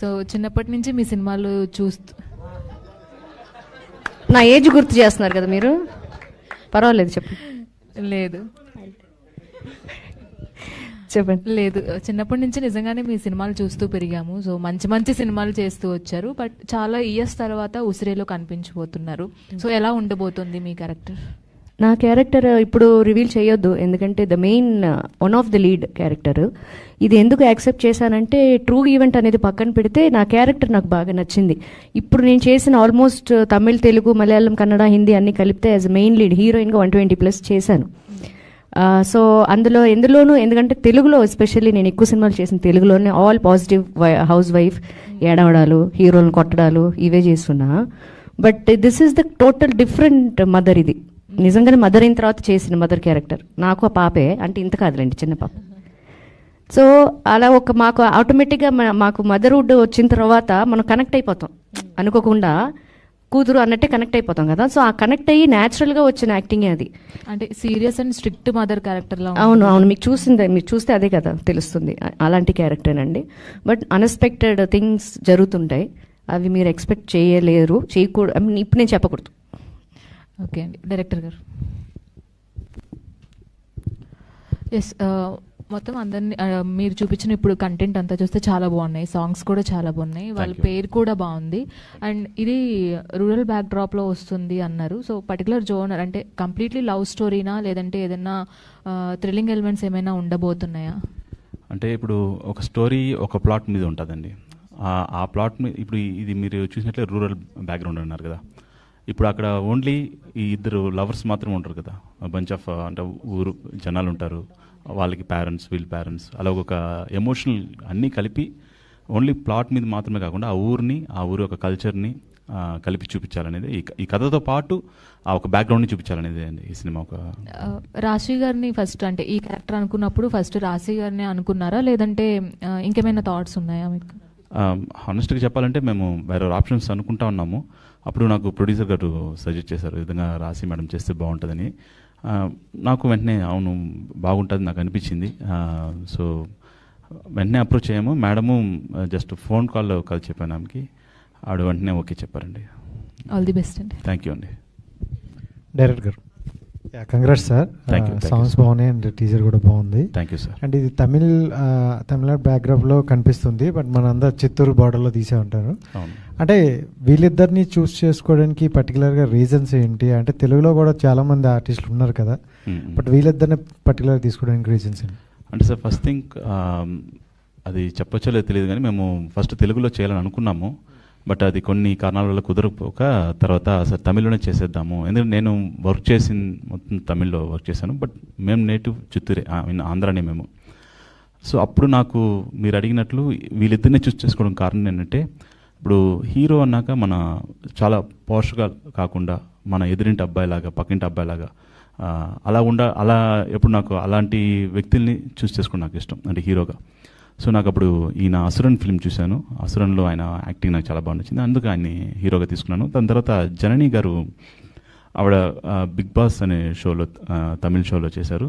So చిన్నప్పటి నుంచి మీ సినిమాలు చూస్తూ నా ఏజ్ గుర్తు చేస్తున్నారు కదా మీరు, పర్వాలేదు లేదు చెప్పండి. లేదు చిన్నప్పటి నుంచి నిజంగానే మీ సినిమాలు చూస్తూ పెరిగాము. సో మంచి మంచి సినిమాలు చేస్తూ వచ్చారు. బట్ చాలా ఇయర్స్ తర్వాత ఉసిరేలో కనిపించబోతున్నారు. సో ఎలా ఉండబోతుంది మీ క్యారెక్టర్? నా క్యారెక్టర్ ఇప్పుడు రివీల్ చేయొద్దు, ఎందుకంటే the main one of the lead character. ఇది ఎందుకు యాక్సెప్ట్ చేశానంటే ట్రూ ఈవెంట్ అనేది పక్కన పెడితే నా క్యారెక్టర్ నాకు బాగా నచ్చింది. ఇప్పుడు నేను చేసిన ఆల్మోస్ట్ తమిళ్, తెలుగు, మలయాళం, కన్నడ, హిందీ అన్ని కలిపితే యాజ్ మెయిన్ లీడ్ హీరోయిన్గా 120+ చేశాను. సో ఎందులోనూ ఎందుకంటే తెలుగులో ఎస్పెషల్లీ నేను ఎక్కువ సినిమాలు చేసిన తెలుగులోనే ఆల్ పాజిటివ్, హౌస్ వైఫ్, ఏడవడాలు, హీరోలను కొట్టడాలు ఇవే చేస్తున్నా. But this is the total different mother. ఇది నిజంగానే మదర్ అయిన తర్వాత చేసిన మదర్ క్యారెక్టర్. నాకు ఆ పాపే, అంటే ఇంత కాదులేండి, చిన్న పాప. సో అలా మాకు ఆటోమేటిక్గా మాకు మదర్హుడ్ వచ్చిన తర్వాత మనం కనెక్ట్ అయిపోతాం, అనుకోకుండా కూతురు అన్నట్టే కనెక్ట్ అయిపోతాం కదా. సో ఆ కనెక్ట్ అయ్యి న్యాచురల్గా వచ్చిన యాక్టింగ్ అది. అంటే సీరియస్ అండ్ స్ట్రిక్ట్ మదర్ క్యారెక్టర్లో. అవును అవును, మీరు చూస్తే అదే కదా తెలుస్తుంది, అలాంటి క్యారెక్టరేనండి. బట్ అన్ఎక్స్పెక్టెడ్ థింగ్స్ జరుగుతుంటాయి, అవి మీరు ఎక్స్పెక్ట్ చేయలేరు, చేయకూడదు. ఇప్పుడు నేను చెప్పకూడదు. ఓకే అండి, డైరెక్టర్ గారు. ఎస్, మొత్తం అందరినీ మీరు చూపించిన ఇప్పుడు కంటెంట్ అంతా చూస్తే చాలా బాగున్నాయి, సాంగ్స్ కూడా చాలా బాగున్నాయి, వాళ్ళ పేరు కూడా బాగుంది. అండ్ ఇది రూరల్ బ్యాక్ డ్రాప్లో వస్తుంది అన్నారు. సో పర్టికులర్ జోనర్ అంటే కంప్లీట్లీ లవ్ స్టోరీనా, లేదంటే ఏదైనా థ్రిల్లింగ్ ఎలిమెంట్స్ ఏమైనా ఉండబోతున్నాయా? అంటే ఇప్పుడు ఒక స్టోరీ ఒక ప్లాట్ మీద ఉంటుందండి. ఆ ప్లాట్ మీద ఇప్పుడు ఇది మీరు చూసినట్లే రూరల్ బ్యాక్గ్రౌండ్ అన్నారు కదా. ఇప్పుడు అక్కడ ఓన్లీ ఈ ఇద్దరు లవర్స్ మాత్రం ఉంటారు కదా, బంచ్ ఆఫ్ అంటే ఊరు జనాలు ఉంటారు, వాళ్ళకి పేరెంట్స్, వీళ్ళ పేరెంట్స్, అలా ఒక ఎమోషనల్ అన్నీ కలిపి ఓన్లీ ప్లాట్ మీద మాత్రమే కాకుండా ఆ ఊరి ఒక కల్చర్ని కలిపి చూపించాలనేది ఈ కథతో పాటు ఆ ఒక బ్యాక్గ్రౌండ్ని చూపించాలనేది అండి ఈ సినిమా. ఒక రాశి గారిని ఫస్ట్ అంటే ఈ క్యారెక్టర్ అనుకున్నప్పుడు ఫస్ట్ రాశి గారిని అనుకున్నారా, లేదంటే ఇంకేమైనా థాట్స్ ఉన్నాయా మీకు? హానెస్ట్గా చెప్పాలంటే మేము వేరే ఆప్షన్స్ అనుకుంటా ఉన్నాము. అప్పుడు నాకు ప్రొడ్యూసర్ గారు సజెస్ట్ చేశారు, ఈ విధంగా రాశి మేడం చేస్తే బాగుంటుందని. నాకు వెంటనే అవును బాగుంటుంది నాకు అనిపించింది. సో వెంటనే అప్రోచ్ అయ్యాము. మేడము జస్ట్ ఫోన్ కాల్లో కలిసి చెప్పాను ఆమెకి, ఆవిడ వెంటనే ఓకే చెప్పారండి. ఆల్ ది బెస్ట్ అండి. థ్యాంక్ యూ అండి. డైరెక్టర్ గారు, కంగ్రాట్స్ సార్. సాంగ్స్ బాగున్నాయి అండ్ టీజర్ కూడా బాగుంది. Thank you sir. అండ్ ఇది తమిళనాడు బ్యాక్గ్రౌండ్లో కనిపిస్తుంది, బట్ మనందరూ చిత్తూరు బార్డర్లో తీసే ఉంటారు. అంటే వీళ్ళిద్దరిని చూస్ చేసుకోవడానికి పర్టికులర్గా రీజన్స్ ఏంటి? అంటే తెలుగులో కూడా చాలా మంది ఆర్టిస్టులు ఉన్నారు కదా, బట్ వీళ్ళిద్దరిని పర్టికులర్గా తీసుకోవడానికి రీజన్స్ ఏంటి? అంటే సార్ ఫస్ట్ థింగ్ అది చెప్పొచ్చో లేదో తెలియదు కానీ మేము ఫస్ట్ తెలుగులో చేయాలని అనుకున్నాము. బట్ అది కొన్ని కారణాల వల్ల కుదరకపోక తర్వాత సార్ తమిళ్లోనే చేసేద్దాము. ఎందుకంటే నేను వర్క్ చేసింది మొత్తం తమిళ్లో వర్క్ చేశాను, బట్ మేము నేటివ్ చిత్తూరే, ఆంధ్రానే మేము. సో అప్పుడు నాకు మీరు అడిగినట్లు వీళ్ళిద్దరినే చూస్ చేసుకోవడం కారణం ఏంటంటే, ఇప్పుడు హీరో అన్నాక మన చాలా పోషగా కాకుండా మన ఎదురింటి అబ్బాయిలాగా, పక్కింటి అబ్బాయిలాగా అలా ఎప్పుడు నాకు అలాంటి వ్యక్తుల్ని చూస్ చేసుకోవడం నాకు ఇష్టం అంటే హీరోగా. సో నాకు అప్పుడు ఈయన అసురన్ ఫిల్మ్ చూశాను, అసురన్లో ఆయన యాక్టింగ్ నాకు చాలా బాగా నచ్చింది, అందుకు ఆయన్ని హీరోగా తీసుకున్నాను. దాని తర్వాత జనని గారు ఆవిడ బిగ్ బాస్ అనే షోలో, తమిళ షోలో చేశారు.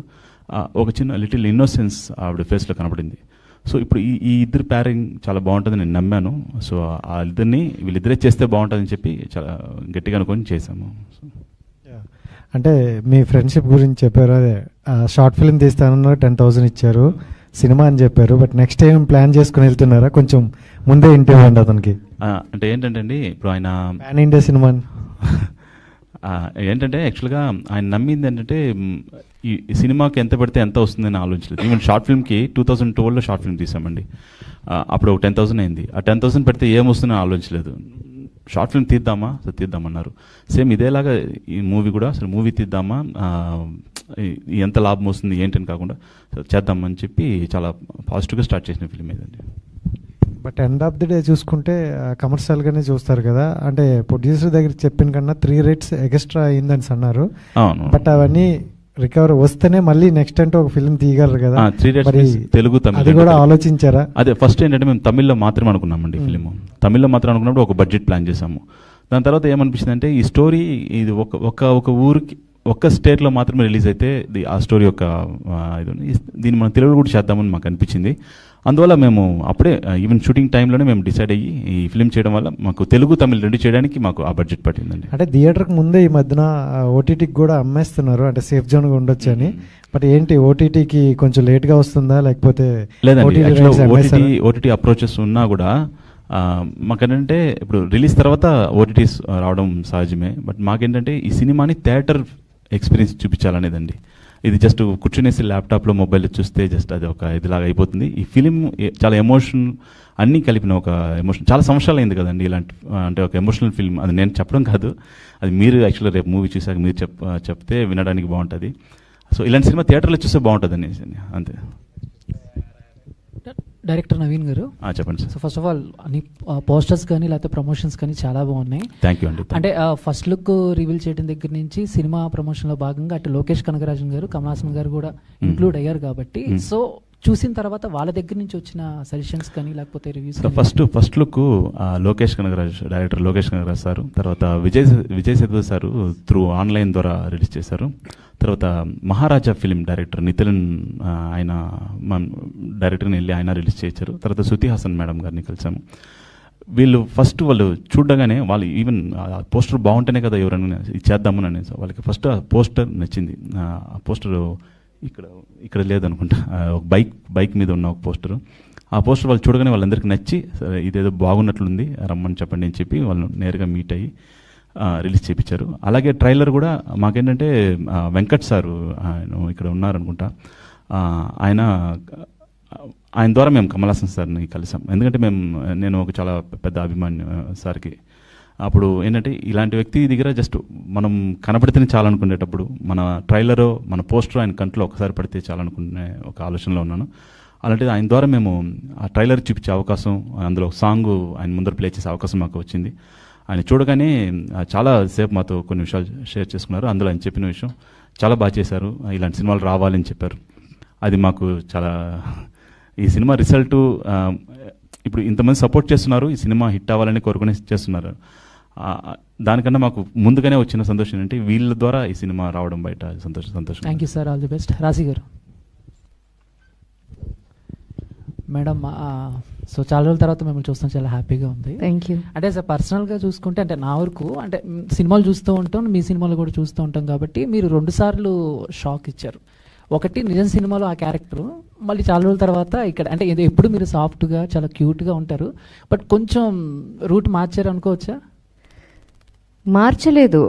ఒక చిన్న లిటిల్ ఇన్నోసెన్స్ ఆవిడ ఫేస్లో కనపడింది. సో ఇప్పుడు ఈ ఇద్దరు ప్యారింగ్ చాలా బాగుంటుందని నేను నమ్మాను. సో ఆ వీళ్ళిద్దరే చేస్తే బాగుంటుందని చెప్పి చాలా గట్టిగా అనుకొని చేశాము. అంటే మీ ఫ్రెండ్షిప్ గురించి చెప్పారు, అదే షార్ట్ ఫిల్మ్ తీస్తానన్నారు, 10,000 ఇచ్చారు, సినిమా అని చెప్పారు, బట్ నెక్స్ట్ ఏం ప్లాన్ చేసుకుని వెళ్తున్నారా? కొంచెం ముందే ఇంటర్వ్యూ అండి అతనికి. అంటే ఏంటంటే అండి, ఇప్పుడు ఆయన పాన్ ఇండియా సినిమా ఏంటంటే యాక్చువల్గా ఆయన నమ్మింది ఏంటంటే ఈ సినిమాకి ఎంత పెడితే ఎంత వస్తుందని ఆలోచించలేదు. ఈవెన్ షార్ట్ ఫిల్మ్కి 2012లో షార్ట్ ఫిల్మ్ తీసామండి, అప్పుడు ఒక 10,000 అయింది. ఆ 10,000 పెడితే ఏమొస్తుందని ఆలోచించలేదు. షార్ట్ ఫిల్మ్ తీద్దామన్నారు. సేమ్ ఇదేలాగా ఈ మూవీ కూడా అసలు మూవీ తీద్దామా, ఎంత లాభం వస్తుంది ఏంటని కాకుండా చేద్దామని చెప్పి చాలా పాజిటివ్గా స్టార్ట్ చేసిన ఫిల్మ్ ఇదండి. But end of the day చూసుకుంటే కమర్షియల్గానే చూస్తారు కదా, అంటే ప్రొడ్యూసర్ దగ్గర చెప్పిన కన్నా 3 rates ఎక్స్ట్రా అయిందని అన్నారు. బట్ అవన్నీ రికవర్ వస్తేనే మళ్ళీ నెక్స్ట్ అంటే ఒక ఫిల్మ్ తీయగలరు కదా, 3 rates తెలుగు తమిళ అది కూడా ఆలోచించారా? అదే ఫస్ట్ ఏంటంటే మేము తమిళ్లో మాత్రమే అనుకున్నామండి ఫిల్మ్. తమిళ్లో మాత్రం అనుకున్నప్పుడు ఒక బడ్జెట్ ప్లాన్ చేసాము. దాని తర్వాత ఏమనిపించింది అంటే ఈ స్టోరీ ఇది ఒక ఊరికి ఒక్క స్టేట్లో మాత్రమే రిలీజ్ అయితే ఆ స్టోరీ యొక్క దీన్ని మనం తెలుగులో కూడా చేద్దామని మాకు అనిపించింది. అందువల్ల మేము అప్పుడే ఈవెన్ షూటింగ్ టైంలోనే మేము డిసైడ్ అయ్యి ఈ ఫిలిం చేయడం వల్ల మాకు తెలుగు తమిళ్ రెండు చేయడానికి మాకు ఆ బడ్జెట్ పట్టిందండి. అంటే థియేటర్కి ముందే ఈ మధ్యన ఓటీటీకి కూడా అమ్మేస్తున్నారు, అంటే సేఫ్ జోన్గా ఉండొచ్చు అని. బట్ ఏంటి ఓటీటీకి కొంచెం లేట్గా వస్తుందా లేకపోతే? లేదండి, ఓటీటీ అప్రోచెస్ ఉన్నా కూడా మాకేంటంటే ఇప్పుడు రిలీజ్ తర్వాత ఓటీటీస్ రావడం సహజమే. బట్ మాకేంటంటే ఈ సినిమాని థియేటర్ ఎక్స్పీరియన్స్ చూపించాలనేదండి. ఇది జస్ట్ కూర్చునేసి ల్యాప్టాప్లో మొబైల్లో చూస్తే జస్ట్ అది ఒక ఇదిలాగా అయిపోతుంది. ఈ ఫిలిం చాలా ఎమోషన్ అన్నీ కలిపిన ఒక ఎమోషన్. చాలా సంవత్సరాలు అయింది కదండి ఇలాంటి, అంటే ఒక ఎమోషనల్ ఫిల్మ్. అది నేను చెప్పడం కాదు, అది మీరు యాక్చువల్గా రేపు మూవీ చూసాక మీరు చెప్తే వినడానికి బాగుంటుంది. సో ఇలాంటి సినిమా థియేటర్లో చూస్తే బాగుంటుంది అనేసి అంతే. డైరెక్టర్ నవీన్ గారు చెప్పండి sir. So first of all అన్ని పోస్టర్స్ కానీ లేకపోతే ప్రమోషన్స్ కానీ చాలా బాగున్నాయి. థ్యాంక్ యూ అండి. అంటే ఫస్ట్ లుక్ రివీల్ చేయడం దగ్గర నుంచి సినిమా ప్రమోషన్లో భాగంగా అటు లోకేష్ కనగరాజన్ గారు, కమల్ హాసన్ గారు కూడా ఇంక్లూడ్ అయ్యారు కాబట్టి సో చూసిన తర్వాత వాళ్ళ దగ్గర నుంచి వచ్చిన సజెషన్స్ కానీ లేకపోతే reviews. First look Lokesh Kanagaraj, director Lokesh Kanagaraj sir, తర్వాత Vijay Sethupathi sir through online ద్వారా రిలీజ్ చేశారు. తర్వాత మహారాజా ఫిలిం డైరెక్టర్ నితిన్, ఆయన డైరెక్టర్ని వెళ్ళి ఆయన రిలీజ్ చేయించారు. తర్వాత శృతి హాసన్ మేడం గారిని కలిసాము. వాళ్ళు చూడగానే వాళ్ళు ఈవెన్ పోస్టర్ బాగుంటేనే కదా ఎవరైనా చేద్దామని అనేసి వాళ్ళకి ఫస్ట్ ఆ పోస్టర్ నచ్చింది. ఆ పోస్టర్ ఇక్కడ లేదనుకుంటా, ఒక బైక్ మీద ఉన్న ఒక పోస్టరు. ఆ పోస్టర్ వాళ్ళు చూడగానే వాళ్ళందరికీ నచ్చి ఇదేదో బాగున్నట్లుంది రమ్మని చెప్పండి అని చెప్పి వాళ్ళు నేరుగా మీట్ అయ్యి రిలీజ్ చేయించారు. అలాగే ట్రైలర్ కూడా మాకేంటంటే వెంకట్ సారు ఆయన ఇక్కడ ఉన్నారనుకుంటా, ఆయన ద్వారా మేము కమల్ హాసన్ సార్ని కలిసాం. ఎందుకంటే నేను ఒక చాలా పెద్ద అభిమాని సార్కి. అప్పుడు ఏంటంటే ఇలాంటి వ్యక్తి దగ్గర జస్ట్ మనం కనపడితేనే చాలనుకునేటప్పుడు మన ట్రైలరో మన పోస్టర్ ఆయన కంట్లో ఒకసారి పడితే చాలనుకునే ఒక ఆలోచనలో ఉన్నాను. అలాంటిది ఆయన ద్వారా మేము ఆ ట్రైలర్ చూపించే అవకాశం, అందులో సాంగ్ ఆయన ముందర ప్లే చేసే అవకాశం మాకు వచ్చింది. ఆయన చూడగానే చాలా సేపు మాతో కొన్ని విషయాలు షేర్ చేసుకున్నారు. అందులో ఆయన చెప్పిన విషయం చాలా బాగా చేశారు, ఇలాంటి సినిమాలు రావాలని చెప్పారు. అది మాకు చాలా, ఈ సినిమా రిజల్ట్ ఇప్పుడు ఇంతమంది సపోర్ట్ చేస్తున్నారు, ఈ సినిమా హిట్ అవ్వాలని కోరుకుని చేస్తున్నారు. దానికన్నా మాకు ముందుగానే వచ్చిన సంతోషం ఏంటంటే వీళ్ళ ద్వారా ఈ సినిమా రావడం బయట సంతోషం. Thank you sir, all the best. రాశి గారు. మేడం, సో చాలా రోజుల తర్వాత మిమ్మల్ని చూస్తాం, చాలా హ్యాపీగా ఉంది. Thank you. అంటే సార్ పర్సనల్గా చూసుకుంటే అంటే నా వరకు అంటే సినిమాలు చూస్తూ ఉంటాం, మీ సినిమాలు కూడా చూస్తూ ఉంటాం కాబట్టి మీరు 2 సార్లు షాక్ ఇచ్చారు. ఒకటి నిజం సినిమాలో ఆ క్యారెక్టరు, మళ్ళీ చాలా రోజుల తర్వాత ఇక్కడ అంటే ఎప్పుడు మీరు సాఫ్ట్గా చాలా క్యూట్గా ఉంటారు, బట్ కొంచెం రూట్ మార్చారు అనుకోవచ్చా? మార్చలేదు.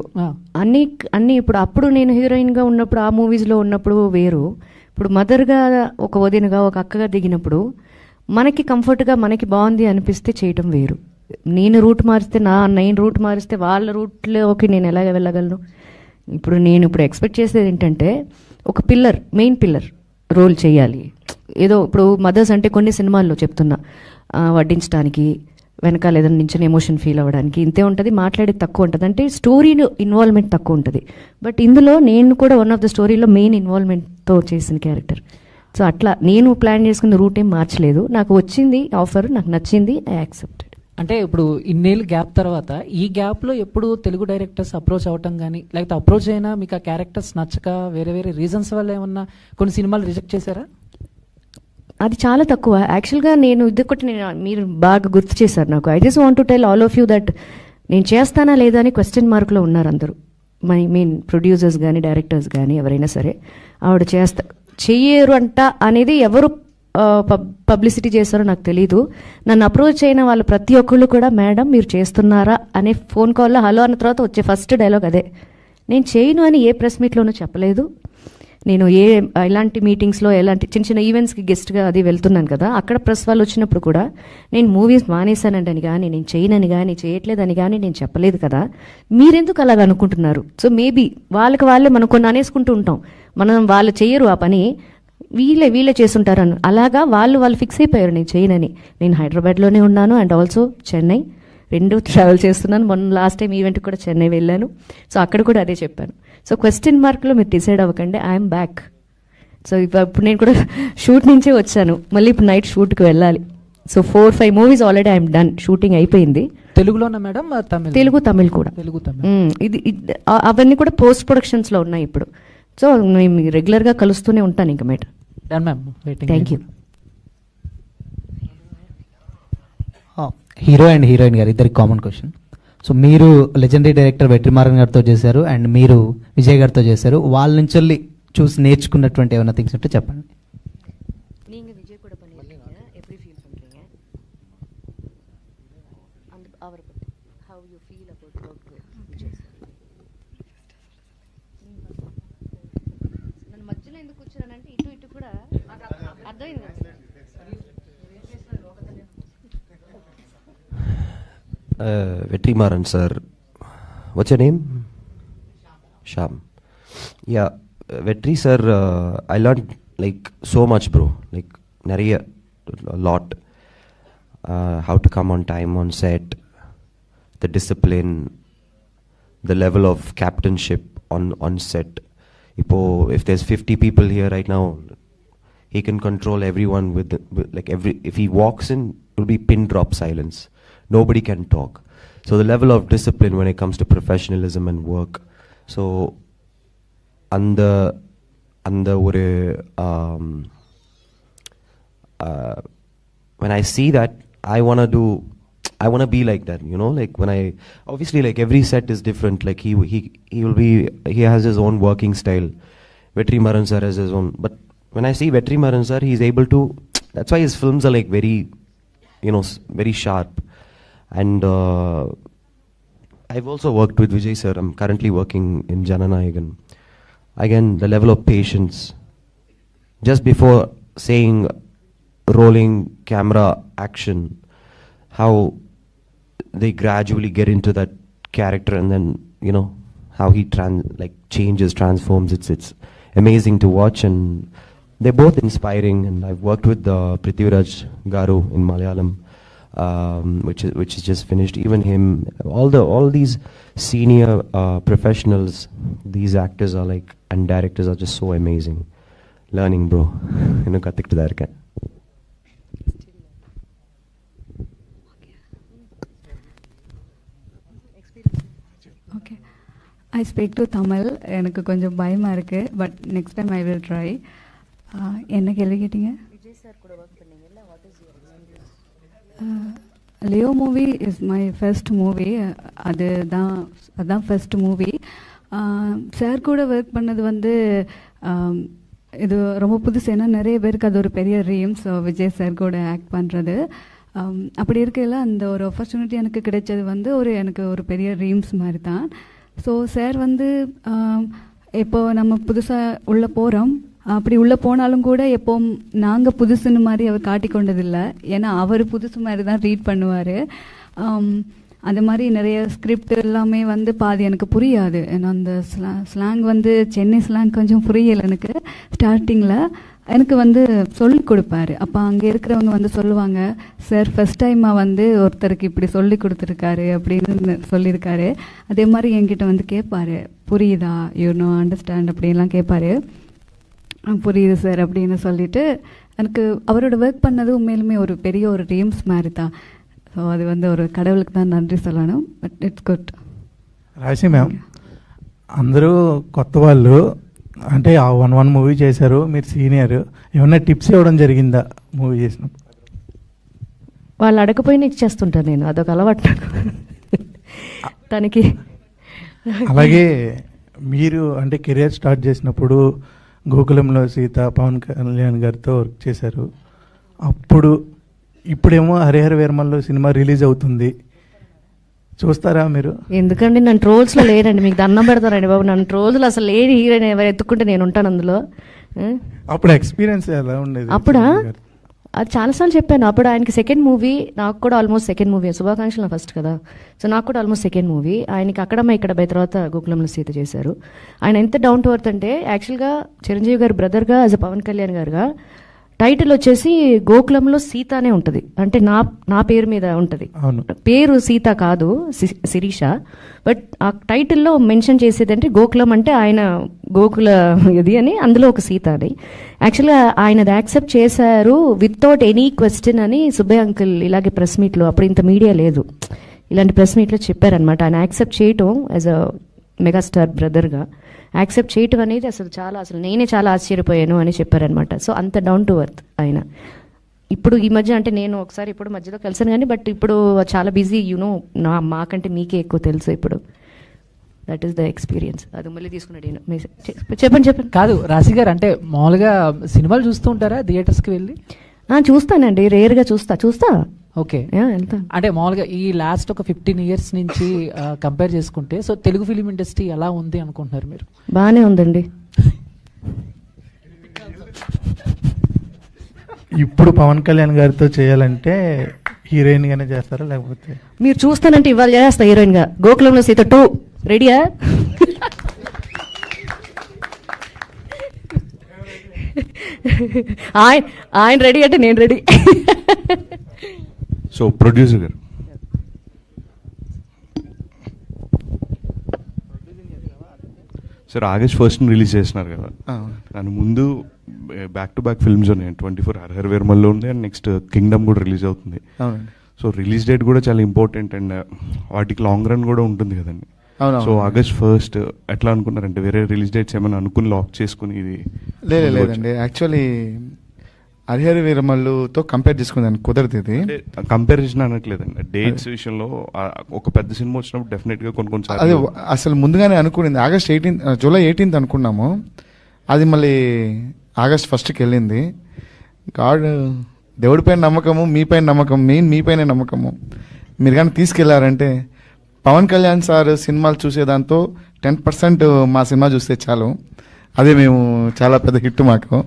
అన్నీ అప్పుడు నేను హీరోయిన్గా ఉన్నప్పుడు ఆ మూవీస్లో ఉన్నప్పుడు వేరు, ఇప్పుడు మదర్గా ఒక వదినగా ఒక అక్కగా దిగినప్పుడు మనకి కంఫర్ట్గా మనకి బాగుంది అనిపిస్తే చేయటం వేరు. నేను రూట్ మారిస్తే నేను రూట్ మారిస్తే వాళ్ళ రూట్లోకి నేను ఎలాగ వెళ్ళగలను? నేను ఎక్స్పెక్ట్ చేసేది ఏంటంటే ఒక మెయిన్ పిల్లర్ రోల్ చేయాలి. ఏదో ఇప్పుడు మదర్స్ అంటే కొన్ని సినిమాల్లో చెప్తున్నా వడ్డించడానికి వెనకాల ఏదైనా నుంచి ఎమోషన్ ఫీల్ అవ్వడానికి ఇంతే ఉంటుంది, మాట్లాడేది తక్కువ ఉంటుంది, అంటే స్టోరీలో ఇన్వాల్వ్మెంట్ తక్కువ ఉంటుంది. బట్ ఇందులో నేను కూడా వన్ ఆఫ్ ద స్టోరీలో మెయిన్ ఇన్వాల్వ్మెంట్తో చేసిన క్యారెక్టర్. సో అట్లా నేను ప్లాన్ చేసుకున్న రూట్ ఏం మార్చలేదు. నాకు వచ్చింది ఆఫర్, నాకు నచ్చింది, ఐ యాక్సెప్టెడ్. అంటే ఇప్పుడు ఇన్నేళ్ళు గ్యాప్ తర్వాత ఈ గ్యాప్లో ఎప్పుడు తెలుగు డైరెక్టర్స్ అప్రోచ్ అవ్వటం కానీ లేకపోతే అప్రోచ్ అయినా మీకు ఆ క్యారెక్టర్స్ నచ్చక వేరే రీజన్స్ వల్ల ఏమన్నా కొన్ని సినిమాలు రిజెక్ట్ చేశారా? అది చాలా తక్కువ యాక్చువల్గా. మీరు బాగా గుర్తు చేశారు నాకు. I just want to tell all of you that నేను చేస్తానా లేదా అని క్వశ్చన్ మార్క్లో ఉన్నారు అందరూ. మీన్ ప్రొడ్యూసర్స్ కానీ డైరెక్టర్స్ కానీ ఎవరైనా సరే. ఆవిడ చెయ్యరు అంట అనేది ఎవరు పబ్లిసిటీ చేస్తారో నాకు తెలీదు. నన్ను అప్రోచ్ అయిన వాళ్ళు ప్రతి ఒక్కళ్ళు కూడా మేడం మీరు చేస్తున్నారా అనే ఫోన్ కాల్లో హలో అన్న తర్వాత వచ్చే ఫస్ట్ డైలాగ్ అదే. నేను చేయను అని ఏ ప్రెస్ మీట్లోనూ చెప్పలేదు. నేను ఇలాంటి మీటింగ్స్లో ఎలాంటి చిన్న ఈవెంట్స్కి గెస్ట్గా అది వెళ్తున్నాను కదా, అక్కడ ప్రెస్ వాళ్ళు వచ్చినప్పుడు కూడా నేను మూవీస్ మానేశానంటని కానీ నేను చేయనని కానీ చేయట్లేదని కానీ నేను చెప్పలేదు కదా, మీరెందుకు అలాగ అనుకుంటున్నారు? సో మేబీ వాళ్ళే మనం కొన్ని అనేసుకుంటూ ఉంటాం, వాళ్ళు చేయరు ఆ పని, వీళ్ళే చేస్తుంటారు అని. అలాగా వాళ్ళు ఫిక్స్ అయిపోయారు నేను చేయనని. నేను హైదరాబాద్లోనే ఉన్నాను అండ్ ఆల్సో చెన్నై 2 ట్రావెల్ చేస్తున్నాను. మొన్న లాస్ట్ టైం ఈవెంట్కి కూడా చెన్నై వెళ్ళాను. సో అక్కడ కూడా అదే చెప్పాను. సో క్వశ్చన్ మార్క్లో మీరు డిసైడ్ అవ్వకండి, ఐఎమ్ బ్యాక్. సో ఇప్పుడు నేను కూడా షూట్ నుంచే వచ్చాను, మళ్ళీ ఇప్పుడు నైట్ షూట్కి వెళ్ళాలి. So 4-5 movies already I'm done, shooting అయిపోయింది. తెలుగులోనా మేడం? తెలుగు తమిళ్ కూడా. ఇది అవన్నీ కూడా పోస్ట్ ప్రొడక్షన్స్లో ఉన్నాయి ఇప్పుడు. సో మేము రెగ్యులర్గా కలుస్తూనే ఉంటాను ఇంకా madam. Done ma'am, thank you. Hero and heroine గారు ఇద్దరికి కామన్ క్వశ్చన్. సో మీరు లెజెండరీ డైరెక్టర్ వెట్రిమారన్ గారితో చేశారు అండ్ మీరు విజయ్ గారితో చేశారు. వాళ్ళ నుంచి వెళ్ళి చూసి నేర్చుకున్నటువంటి ఏమైనా థింగ్స్ ఉంటే చెప్పండి. நீங்க விஜய் கூட பண்ணிருக்கீங்க, எப்படி ஃபீல் பண்றீங்க? அந்த அவரை பத்தி how you feel about work with Vijay sir? నన్ను మధ్యలో ఎందుకు కూర్చున్నానంటే ఇటు ఇటు కూడా అర్థమైంది కదా sir. Vetrimaran sir, what's your name? Sham. Yeah, Vetri sir, I learned like so much, bro. Like nariya, a lot. How to come on time on set, the discipline, the level of captainship on set. If there's 50 people here right now, he can control everyone with like if he walks in, it will be pin drop silence. Nobody can talk. So the level of discipline when it comes to professionalism and work. So under ஒரு when I see that, I want to be like that, you know, like when I obviously like every set is different, like he has his own working style. Vetrimaran sir has his own, but when I see Vetrimaran sir, he's able to, that's why his films are like very, you know, very sharp. And I've also worked with Vijay sir. I'm currently working in Jananayagan. Again, the level of patience. Just before saying rolling camera action, how they gradually get into that character, and then, you know, how he changes, transforms. It's amazing to watch, and they're both inspiring. And I've worked with Prithviraj Garu in Malayalam. Which is just finished. Even him, all these senior professionals, these actors are like, and directors are just so amazing. Learning, bro. You know, kathiktu da irukken. Okay, I speak to Tamil. எனக்கு கொஞ்சம் பயமா இருக்கு, but next time I will try. என்ன கேள்வி கேட்டீங்க? Vijay sir கூட work பண்ணீங்கல்ல, what is your experience? Leo movie is my first movie. அதுதான் ஃபர்ஸ்ட் மூவி. சார் கூட ஒர்க் பண்ணது வந்து இது ரொம்ப புதுசு. ஏன்னா நிறைய பேருக்கு அது ஒரு பெரிய ட்ரீம்ஸ் விஜய் சார் கூட ஆக்ட் பண்ணுறது. அப்படி இருக்கையில் அந்த ஒரு ஆப்பர்ச்சுனிட்டி எனக்கு கிடைச்சது வந்து எனக்கு ஒரு பெரிய ட்ரீம்ஸ் மாதிரி தான். ஸோ சார் வந்து இப்போது நம்ம புதுசாக உள்ளே போகிறோம். அப்படி உள்ளே போனாலும் கூட எப்போவும் நாங்கள் புதுசுன்னு மாதிரி அவர் காட்டிக்கொண்டதில்லை. ஏன்னா அவர் புதுசு மாதிரி தான் ரீட் பண்ணுவார். அந்த மாதிரி நிறைய ஸ்கிரிப்ட் எல்லாமே வந்து பாதி எனக்கு புரியாது. ஏன்னா அந்த ஸ்லாங் வந்து சென்னை ஸ்லாங் கொஞ்சம் புரியலை எனக்கு ஸ்டார்டிங்கில். எனக்கு வந்து சொல்லிக் கொடுப்பாரு. அப்போ அங்கே இருக்கிறவங்க வந்து சொல்லுவாங்க, சார் ஃபஸ்ட் டைமாக வந்து ஒருத்தருக்கு இப்படி சொல்லி கொடுத்துருக்காரு அப்படின்னு சொல்லியிருக்காரு. அதே மாதிரி என்கிட்ட வந்து கேட்பாரு, புரியுதா, யூனோ அண்டர்ஸ்டாண்ட் அப்படின்லாம் கேட்பாரு. புரியுது சார் அப்படின்னு சொல்லிட்டு எனக்கு அவரோட ஒர்க் பண்ணது உண்மையிலுமே ஒரு பெரிய ஒரு ட்ரீம்ஸ் மாதிரி தான். ஸோ அது வந்து ஒரு கடவுளுக்கு தான் நன்றி சொல்லணும். But it's good. రాశి మ్యామ్, అందరూ కొత్త వాళ్ళు, అంటే ఆ 1 మూవీ చేశారు, మీరు సీనియర్, ఏమన్నా టిప్స్ ఇవ్వడం జరిగిందా మూవీ చేసినప్పుడు? వాళ్ళు అడగపోయినా ఇచ్చేస్తుంటాను నేను, అదొక అలవాటు తనకి. అలాగే మీరు అంటే కెరియర్ స్టార్ట్ చేసినప్పుడు గోకులంలో సీత పవన్ కళ్యాణ్ గారితో వర్క్ చేశారు. ఇప్పుడేమో హరిహర వీరమల్లో సినిమా రిలీజ్ అవుతుంది, చూస్తారా మీరు? ఎందుకండి నన్ను ట్రోల్స్లో లేరండి, మీకు దండం పెడతారండి బాబు. నన్ను ట్రోల్స్లో అసలు లేని హీరోయిన్ ఎవరు ఎత్తుకుంటే నేను ఉంటాను అందులో. అప్పుడు ఎక్స్పీరియన్స్ ఎలా ఉండేది? అప్పుడా అది చాలాసార్లు చెప్పాను. అప్పుడు ఆయనకి సెకండ్ మూవీ, నాకు కూడా ఆల్మోస్ట్ సెకండ్ మూవీ. శుభాకాంక్షలు ఫస్ట్ కదా, సో నాకు కూడా ఆల్మోస్ట్ సెకండ్ మూవీ. ఆయనకి అక్కడమ్మ ఇక్కడ బై తర్వాత గోకులంలో సీత చేశారు. ఆయన ఎంత డౌన్ టు ఎర్త్ అంటే, యాక్చువల్గా చిరంజీవి గారు బ్రదర్గా యాజ్ అ పవన్ కళ్యాణ్ గారుగా టైటిల్ వచ్చేసి గోకులంలో సీతానే ఉంటుంది, అంటే నా పేరు మీద ఉంటుంది. పేరు సీత కాదు, శిరీష. బట్ ఆ టైటిల్లో మెన్షన్ చేసేది అంటే గోకులం అంటే ఆయన గోకుల ఇది అని, అందులో ఒక సీత అని. యాక్చువల్గా ఆయన అది యాక్సెప్ట్ చేశారు వితౌట్ ఎనీ క్వశ్చన్ అని సుబ్బయ్య అంకుల్ ఇలాగే ప్రెస్ మీట్లో, అప్పుడు ఇంత మీడియా లేదు, ఇలాంటి ప్రెస్ మీట్లో చెప్పారనమాట. ఆయన యాక్సెప్ట్ చేయటం యాజ్ అ మెగాస్టార్ బ్రదర్గా యాక్సెప్ట్ చేయటం అనేది అసలు నేనే చాలా ఆశ్చర్యపోయాను అని చెప్పారనమాట. సో అంత డౌన్ టు ఎర్త్ ఆయన. ఇప్పుడు ఈ మధ్య అంటే నేను ఒకసారి ఇప్పుడు మధ్యలో కలిసాను కానీ బట్ ఇప్పుడు చాలా బిజీ మాకంటే మీకే ఎక్కువ తెలుసు ఇప్పుడు. That is the experience. అది మళ్ళీ తీసుకున్నాడు. చెప్పండి. కాదు రాశి గారు, అంటే మామూలుగా సినిమాలు చూస్తూ ఉంటారా థియేటర్స్కి వెళ్ళి? చూస్తానండి, రేర్గా చూస్తా. ఓకే, వెళ్తా. అంటే మామూలుగా ఈ లాస్ట్ ఒక 15 years నుంచి కంపేర్ చేసుకుంటే సో తెలుగు ఫిలిం ఇండస్ట్రీ ఎలా ఉంది అనుకుంటున్నారు మీరు? బాగానే ఉందండి. ఇప్పుడు పవన్ కళ్యాణ్ గారితో చేయాలంటే హీరోయిన్ గానే చేస్తారా లేకపోతే? మీరు చూస్తానంటే ఇవాళ చేస్తా హీరోయిన్ గా. గోకులంలో సీత 2 రెడీయా? ఆయన రెడీ అంటే నేను రెడీ. సో ప్రొడ్యూసర్ గారు, సార్ August 1st రిలీజ్ చేసినారు కదా, దాని ముందు బ్యాక్ టు బ్యాక్ ఫిల్మ్స్ ఉన్నాయి. 24 హరిహర వీరమల్లో ఉంది అండ్ నెక్స్ట్ కింగ్డమ్ కూడా రిలీజ్ అవుతుంది. సో రిలీజ్ డేట్ కూడా చాలా ఇంపార్టెంట్ అండ్ వాటికి లాంగ్ రన్ కూడా ఉంటుంది కదండి. సో August 1st ఎట్లా అనుకున్నారంటే వేరే రిలీజ్ డేట్స్ ఏమైనా అనుకుని లాక్ చేసుకుని? ఇది లేదండి, యాక్చువల్లీ హరిహర వీరమల్లుతో కంపేర్ చేసుకుందాన్ని కుదరదు. ఇది కంపారిజన్ అనట్లేదండి, డేట్స్ విషయంలో ఒక పెద్ద సినిమా వచ్చినప్పుడు డెఫినెట్ గా కొన్ని అది అసలు ముందుగానే అనుకునింది. జూలై 18th అనుకున్నాము, అది మళ్ళీ August 1st వెళ్ళింది. దేవుడిపైన నమ్మకము, మీపైన నమ్మకం, మెయిన్ మీపైన నమ్మకము. మీరు కానీ తీసుకెళ్లారంటే పవన్ కళ్యాణ్ సార్ సినిమాలు చూసేదాంతో 10% మా సినిమా చూస్తే చాలు, అదే మేము చాలా పెద్ద హిట్ మాకు.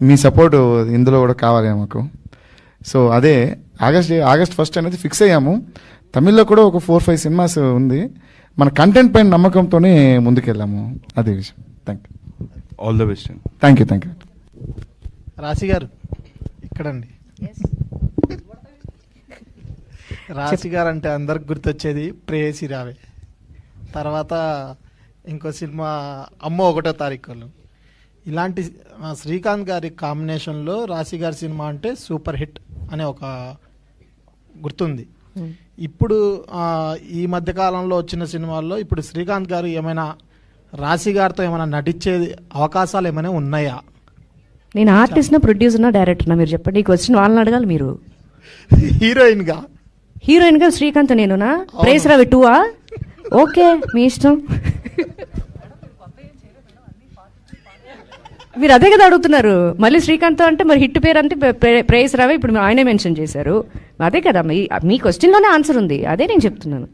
మీ సపోర్ట్ ఇందులో కూడా కావాలి మాకు. సో అదే August 1st అనేది ఫిక్స్ అయ్యాము. తమిళ్లో కూడా ఒక 4-5 సినిమాస్ ఉంది. మన కంటెంట్ పైన నమ్మకంతోనే ముందుకెళ్ళాము. అదే విషయం. Thank you. All the best. Thank you. రాశి గారు ఇక్కడండి. రాశి గారు అంటే అందరికి గుర్తొచ్చేది ప్రేయసి రావే, తర్వాత ఇంకో సినిమా అమ్మో 1వ తారీఖులు. ఇలాంటి శ్రీకాంత్ గారి కాంబినేషన్లో రాశి గారి సినిమా అంటే సూపర్ హిట్ అనే ఒక గుర్తుంది. ఇప్పుడు ఈ మధ్యకాలంలో వచ్చిన సినిమాల్లో ఇప్పుడు శ్రీకాంత్ గారు ఏమైనా రాశి గారితో ఏమైనా నటించే అవకాశాలు ఏమైనా ఉన్నాయా? నేను ఆర్టిస్ట్నా, ప్రొడ్యూసర్నా, డైరెక్టర్నా మీరు చెప్పండి. ఈ క్వశ్చన్ వాళ్ళని అడగాలి మీరు. హీరోయిన్ గా శ్రీకాంత్ నేనునా? ప్రేస్ రావి 2 ఓకే మీ ఇష్టం. మీరు అదే కదా అడుగుతున్నారు. మళ్ళీ శ్రీకాంత్ అంటే మరి హిట్ పేరు అంటే ప్రేస్ రావే, ఇప్పుడు ఆయనే మెన్షన్ చేశారు. అదే కదా మీ క్వశ్చన్లోనే ఆన్సర్ ఉంది, అదే నేను చెప్తున్నాను.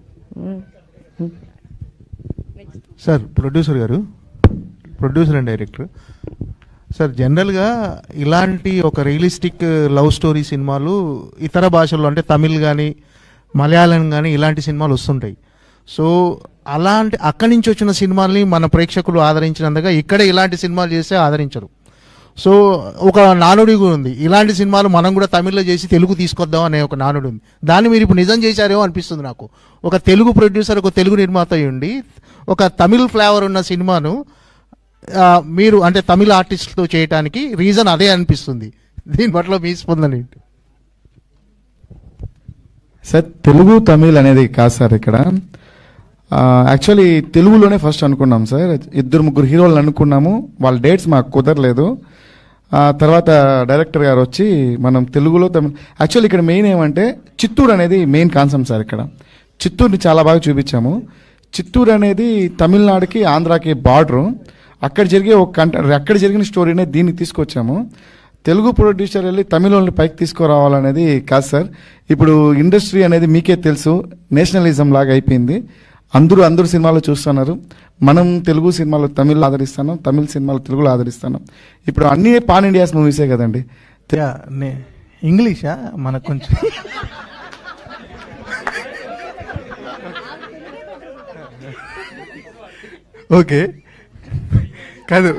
సార్ ప్రొడ్యూసర్ గారు, ప్రొడ్యూసర్ అండ్ డైరెక్టర్ సార్, జనరల్గా ఇలాంటి ఒక రియలిస్టిక్ లవ్ స్టోరీ సినిమాలు ఇతర భాషల్లో అంటే తమిళ్ కానీ మలయాళం కానీ ఇలాంటి సినిమాలు వస్తుంటాయి. సో అలాంటి అక్కడి నుంచి వచ్చిన సినిమాల్ని మన ప్రేక్షకులు ఆదరించినందుగా ఇక్కడే ఇలాంటి సినిమాలు చేస్తే ఆదరించరు. సో ఒక నానుడి కూడా ఉంది, ఇలాంటి సినిమాలు మనం కూడా తమిళ్లో చేసి తెలుగు తీసుకొద్దాం అనే ఒక నానుడి ఉంది. దాన్ని మీరు ఇప్పుడు నిజం చేశారేమో అనిపిస్తుంది నాకు. ఒక తెలుగు ప్రొడ్యూసర్, ఒక తెలుగు నిర్మాత అయ్యుండి ఒక తమిళ్ ఫ్లేవర్ ఉన్న సినిమాను మీరు అంటే తమిళ ఆర్టిస్టులతో చేయడానికి రీజన్ అదే అనిపిస్తుంది. దీని పట్ల మీ స్పందన ఏంటి? సార్ తెలుగు తమిళ్ అనేది కాదు సార్. ఇక్కడ యాక్చువల్లీ తెలుగులోనే ఫస్ట్ అనుకున్నాం సార్. 2-3 హీరోలను అనుకున్నాము, వాళ్ళ డేట్స్ మాకు కుదరలేదు. తర్వాత డైరెక్టర్ గారు వచ్చి మనం తెలుగులో తమిళ్. యాక్చువల్లీ ఇక్కడ మెయిన్ ఏమంటే చిత్తూరు అనేది మెయిన్ కాన్సెప్ట్ సార్. ఇక్కడ చిత్తూరుని చాలా బాగా చూపించాము. చిత్తూరు అనేది తమిళనాడుకి ఆంధ్రాకి బార్డరు. అక్కడ జరిగిన స్టోరీనే దీన్ని తీసుకొచ్చాము. తెలుగు ప్రొడ్యూసర్ వెళ్ళి తమిళని పైకి తీసుకురావాలనేది కాదు సార్. ఇప్పుడు ఇండస్ట్రీ అనేది మీకే తెలుసు, నేషనలిజం లాగా అయిపోయింది. అందరూ సినిమాలు చూస్తున్నారు. మనం తెలుగు సినిమాలు తమిళ్లో ఆదరిస్తున్నాం, తమిళ సినిమాలు తెలుగులో ఆదరిస్తున్నాం. ఇప్పుడు అన్ని పాన్ ఇండియాస్ మూవీసే కదండి. ఇంగ్లీషా మనకు కొంచెం ఓకే కాదు,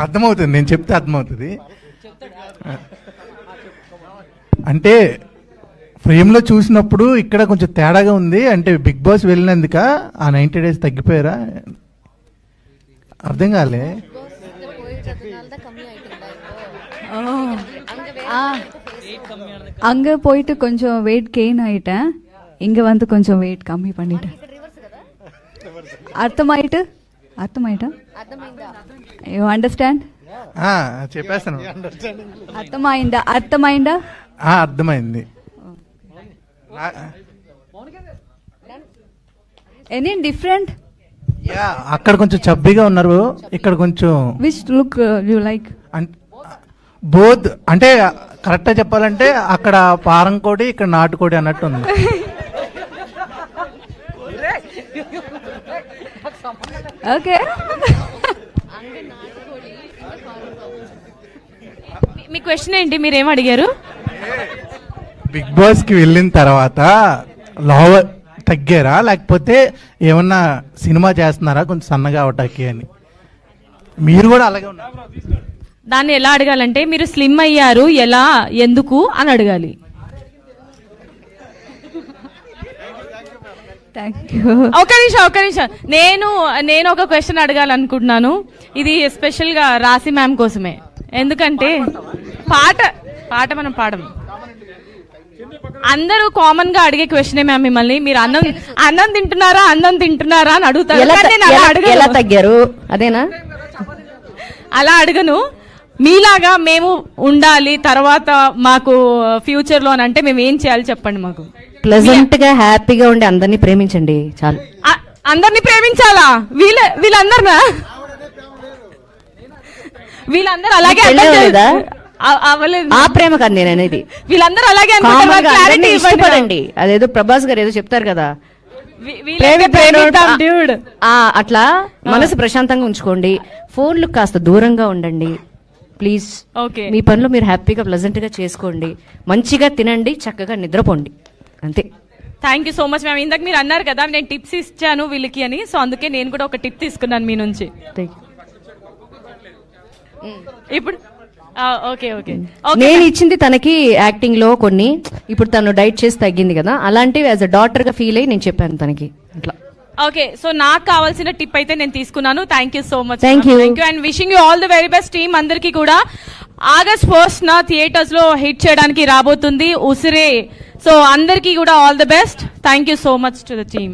అర్థమవుతుంది, నేను చెప్తే అర్థమవుతుంది. అంటే ఫ్రేమ్లో చూసినప్పుడు ఇక్కడ కొంచెం తేడాగా ఉంది. అంటే బిగ్ బాస్ వెళ్ళినందుక ఆ 90 days తగ్గిపోయారా? అర్థం కాలే. அங்கே போயிட்டு கொஞ்சம் வெயிட் கெயின் ஆகிட்டேன், இங்கே வந்து கொஞ்சம் வெயிட் கம்மி பண்ணிட்டேன். அர்த்தமாயிட்டா? You understand? చెప్పేస్తాను. అర్థమైందా? అర్థమైంది. Any different? అక్కడ కొంచెం చబ్బీగా ఉన్నారు, ఇక్కడ కొంచెం which look you like? Both అంటే కరెక్ట్గా చెప్పాలంటే అక్కడ పారం కోడి, ఇక్కడ నాటుకోడి అన్నట్టు ఉంది. ఓకే. మీ క్వశ్చన్ ఏంటి, మీరేం అడిగారు? బిగ్ బాస్ కి వెళ్ళిన తర్వాత లావ్ తగ్గారా, లేకపోతే ఏమన్నా సినిమా చేస్తున్నారా కొంచెం సన్నగా అవటానికి అని? మీరు కూడా అలాగే ఉన్నారు. దాన్ని ఎలా అడగాలంటే మీరు స్లిమ్ అయ్యారు, ఎలా, ఎందుకు అని అడగాలి. ఒక నిమిషం నేను ఒక క్వశ్చన్ అడగాలనుకుంటున్నాను. ఇది స్పెషల్ గా రాశి మ్యామ్ కోసమే. ఎందుకంటే పాట మనం పాడము, అందరూ కామన్ గా అడిగే క్వశ్చనే మ్యామ్ మిమ్మల్ని. మీరు అన్నం తింటున్నారా అని అడుగుతారు. ఎలా తగ్గారు అదేనా? అలా అడగను. మీలాగా మేము ఉండాలి తర్వాత మాకు ఫ్యూచర్ లో అని అంటే మేము ఏం చేయాలి చెప్పండి మాకు. ప్లెజెంట్ గా హ్యాపీగా ఉండి అందరినీ ప్రేమించండి చాలు. అందరినీ ప్రేమించాలా? వీళ్ళందరూ అలాగే అవ్వలేదు. ఆ ప్రేమ కాదు నేను అనేది. వీళ్ళందరూ అలాగే ఇష్టపడండి. అదేదో ప్రభాస్ గారు ఏదో చెప్తారు కదా, అట్లా మనసు ప్రశాంతంగా ఉంచుకోండి. ఫోన్లు కాస్త దూరంగా ఉండండి ప్లీజ్. మీ పనులు మీరు హ్యాపీగా ప్లెజెంట్ గా చేసుకోండి, మంచిగా తినండి, చక్కగా నిద్రపోండి, అంతే. Thank you so much ma'am. ఇందాక మీరు అన్నారు కదా నేను టిప్స్ ఇచ్చాను వీళ్ళకి అని, సో అందుకే నేను కూడా ఒక టిప్ తీసుకున్నాను మీ నుంచి. ఇప్పుడు నేను ఇచ్చింది తనకి యాక్టింగ్ లో కొన్ని, ఇప్పుడు తను డైట్ చేసి తగ్గింది కదా, అలాంటివి యాజ్ అ డాటర్ గా ఫీల్ అయ్యి నేను చెప్పాను తనకి అట్లా. ఓకే, సో నాకు కావాల్సిన టిప్ అయితే నేను తీసుకున్నాను. Thank you so much. Thank you and wishing you all the very best team అందరికీ కూడా. August 1st థియేటర్స్ లో హిట్ చేయడానికి రాబోతుంది ఉసిరే. సో అందరికీ కూడా all the best. Thank you so much to the team.